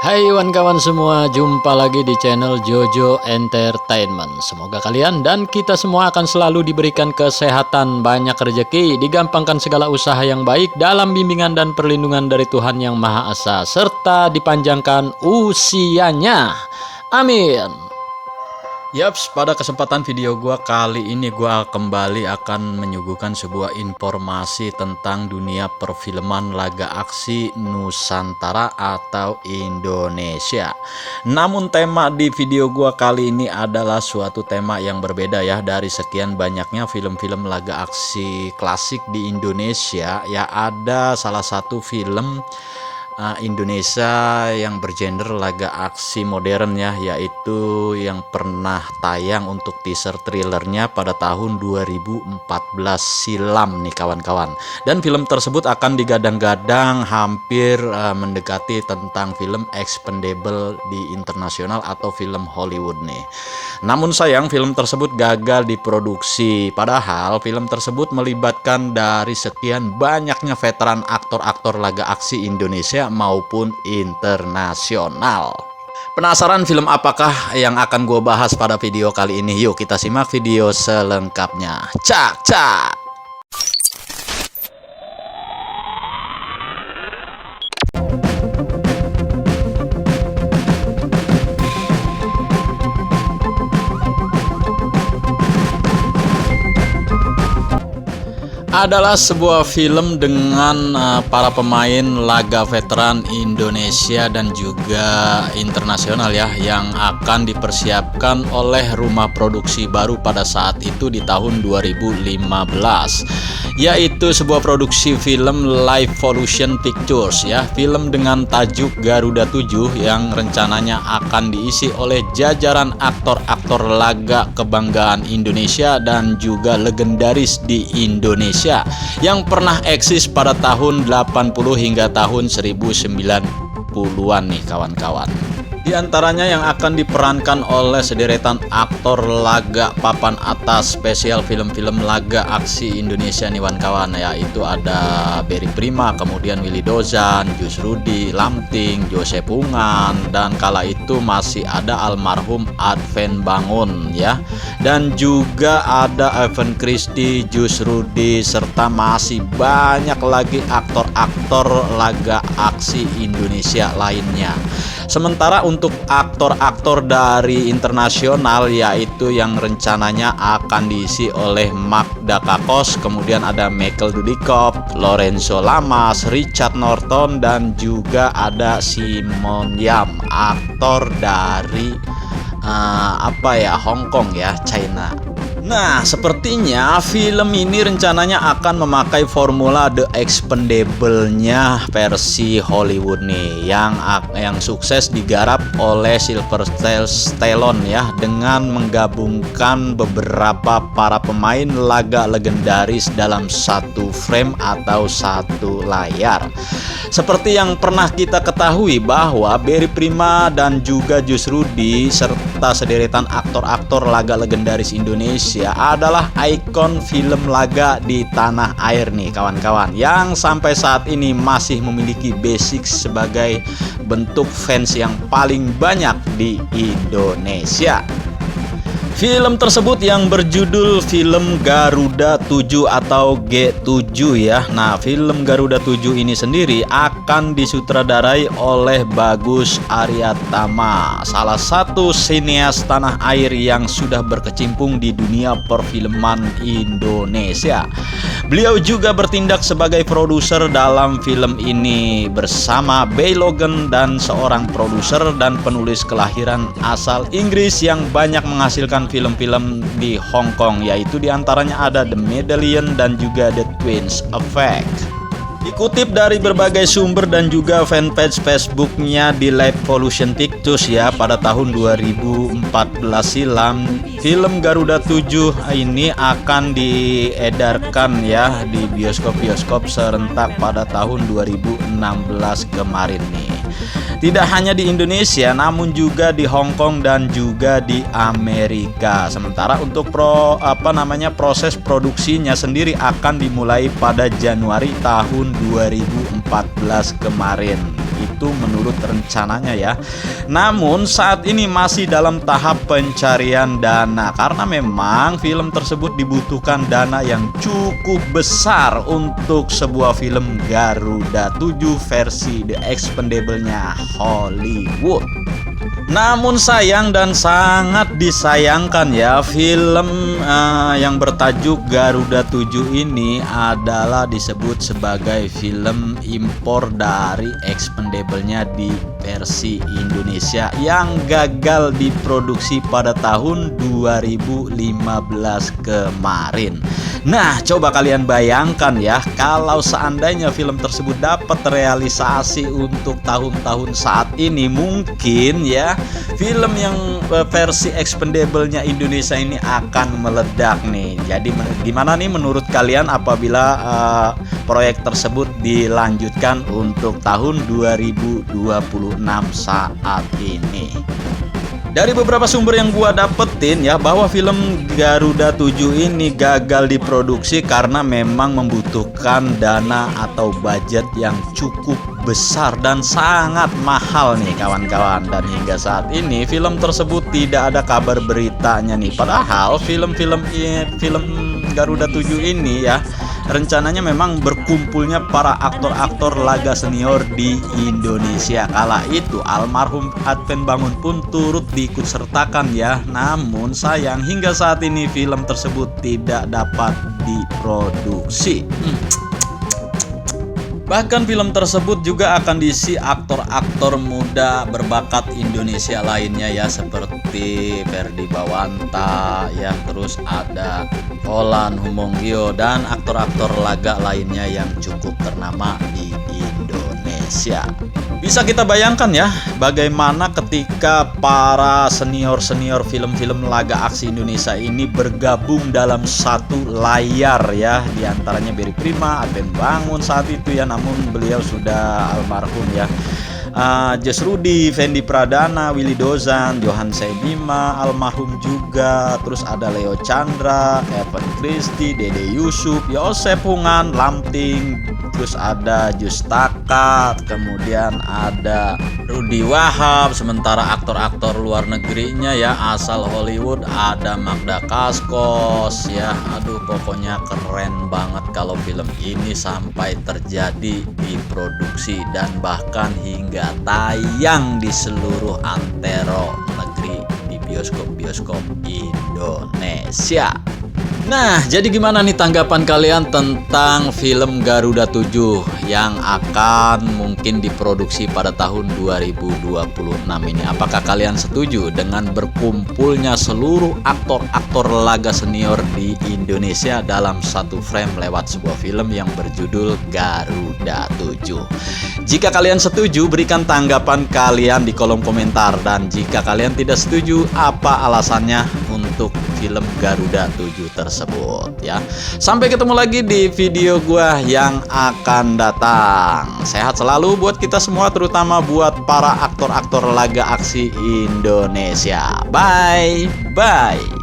Hai kawan-kawan semua, jumpa lagi di channel Jojo Entertainment. Semoga kalian dan kita semua akan selalu diberikan kesehatan, banyak rezeki, digampangkan segala usaha yang baik dalam bimbingan dan perlindungan dari Tuhan Yang Maha Esa, serta dipanjangkan usianya. Amin. Yaps, pada kesempatan video gua kali ini gua kembali akan menyuguhkan sebuah informasi tentang dunia perfilman laga aksi Nusantara atau Indonesia. Namun tema di video gua kali ini adalah suatu tema yang berbeda ya, dari sekian banyaknya film-film laga aksi klasik di Indonesia ya, ada salah satu film Indonesia yang bergenre laga aksi modern ya, yaitu yang pernah tayang untuk teaser trailernya pada tahun 2014 silam nih kawan-kawan. Dan film tersebut akan digadang-gadang hampir mendekati tentang film Expendable di internasional atau film Hollywood nih. Namun sayang film tersebut gagal diproduksi, padahal film tersebut melibatkan dari sekian banyaknya veteran aktor-aktor laga aksi Indonesia maupun internasional. Penasaran film apakah yang akan gue bahas pada video kali ini? Yuk kita simak video selengkapnya. Cak. Adalah sebuah film dengan para pemain laga veteran Indonesia dan juga internasional ya, yang akan dipersiapkan oleh rumah produksi baru pada saat itu di tahun 2015, yaitu sebuah produksi film Livevolution Pictures ya, film dengan tajuk Garuda 7 yang rencananya akan diisi oleh jajaran aktor-aktor laga kebanggaan Indonesia dan juga legendaris di Indonesia yang pernah eksis pada tahun 80 hingga tahun 1990-an nih kawan-kawan. Di antaranya yang akan diperankan oleh sederetan aktor laga papan atas spesial film-film laga aksi Indonesia nih kawan-kawan, yaitu ada Berry Prima, kemudian Willy Dozan, Jus Rudi, Lamting, Joseph Ungan, dan kala itu masih ada almarhum Adven Bangun ya, dan juga ada Evan Christie, Jus Rudi, serta masih banyak lagi aktor-aktor laga aksi Indonesia lainnya. Sementara untuk aktor-aktor dari internasional, yaitu yang rencananya akan diisi oleh Mark Dacascos, kemudian ada Michael Dudikoff, Lorenzo Lamas, Richard Norton, dan juga ada Simon Yam, aktor dari Hong Kong ya, China. Nah, sepertinya film ini rencananya akan memakai formula The Expendable-nya versi Hollywood nih, yang sukses digarap oleh Sylvester Stallone ya, dengan menggabungkan beberapa para pemain laga legendaris dalam satu frame atau satu layar. Seperti yang pernah kita ketahui bahwa Berry Prima dan juga Jus Rudi serta sederetan aktor-aktor laga legendaris Indonesia adalah ikon film laga di tanah air nih kawan-kawan, yang sampai saat ini masih memiliki basic sebagai bentuk fans yang paling banyak di Indonesia. Film tersebut yang berjudul film Garuda 7 atau G7 ya. Nah, film Garuda 7 ini sendiri akan disutradarai oleh Bagus Aryatama, salah satu sineas tanah air yang sudah berkecimpung di dunia perfilman Indonesia. Beliau juga bertindak sebagai produser dalam film ini bersama Bey Logan, dan seorang produser dan penulis kelahiran asal Inggris yang banyak menghasilkan film-film di Hong Kong, yaitu diantaranya ada The Medallion dan juga The Twins Effect. Dikutip dari berbagai sumber dan juga fanpage Facebooknya di Livevolution Pictures ya, pada tahun 2014 silam, film Garuda 7 ini akan diedarkan ya di bioskop-bioskop serentak pada tahun 2016 kemarin nih. Tidak hanya di Indonesia, namun juga di Hong Kong dan juga di Amerika. Sementara untuk proses produksinya sendiri akan dimulai pada Januari tahun 2014 kemarin. itu menurut rencananya ya. Namun saat ini masih dalam tahap pencarian dana karena memang film tersebut dibutuhkan dana yang cukup besar untuk sebuah film Garuda 7 versi The Expendable-nya Hollywood. Namun sayang dan sangat disayangkan ya, film yang bertajuk Garuda 7 ini adalah disebut sebagai film impor dari Expendable-nya di versi Indonesia yang gagal diproduksi pada tahun 2015 kemarin. Nah, coba kalian bayangkan ya, kalau seandainya film tersebut dapat realisasi untuk tahun-tahun saat ini, mungkin ya film yang versi Expendable-nya Indonesia ini akan meledak nih. Jadi gimana nih menurut kalian apabila proyek tersebut dilanjutkan untuk tahun 2026 saat ini? Dari beberapa sumber yang gua dapetin ya, bahwa film Garuda 7 ini gagal diproduksi karena memang membutuhkan dana atau budget yang cukup besar dan sangat mahal nih kawan-kawan. Dan hingga saat ini film tersebut tidak ada kabar beritanya nih. Padahal film Garuda 7 ini ya rencananya memang berkumpulnya para aktor-aktor laga senior di Indonesia. Kala itu almarhum Adven Bangun pun turut diikutsertakan ya. Namun sayang hingga saat ini film tersebut tidak dapat diproduksi. Bahkan film tersebut juga akan diisi aktor-aktor muda berbakat Indonesia lainnya ya, seperti Ferdy Bawanta ya, terus ada Olan Humongio dan aktor-aktor laga lainnya yang cukup ternama di Indonesia. Bisa kita bayangkan ya, bagaimana ketika para senior-senior film-film laga aksi Indonesia ini bergabung dalam satu layar ya. Di antaranya Berry Prima, Adven Bangun saat itu ya, namun beliau sudah almarhum ya. Jas Rudi, Fendi Pradana, Willy Dozan, Johan Sebima almarhum juga. Terus ada Leo Chandra, Evan Christie, Dede Yusuf, Yosef Hungan, Lamting. Terus ada Justaka, kemudian ada Rudi Wahab. Sementara aktor-aktor luar negerinya ya asal Hollywood ada Magda Kaskos ya. Aduh, pokoknya keren banget kalau film ini sampai terjadi diproduksi dan bahkan hingga tayang di seluruh antero negeri di bioskop-bioskop Indonesia. Nah, jadi gimana nih tanggapan kalian tentang film Garuda 7 yang akan mungkin diproduksi pada tahun 2026 ini? Apakah kalian setuju dengan berkumpulnya seluruh aktor-aktor laga senior di Indonesia dalam satu frame lewat sebuah film yang berjudul Garuda 7? Jika kalian setuju, berikan tanggapan kalian di kolom komentar. Dan jika kalian tidak setuju, apa alasannya untuk film Garuda 7 tersebut ya. Sampai ketemu lagi di video gua yang akan datang. Sehat selalu buat kita semua, terutama buat para aktor-aktor laga aksi Indonesia. Bye bye.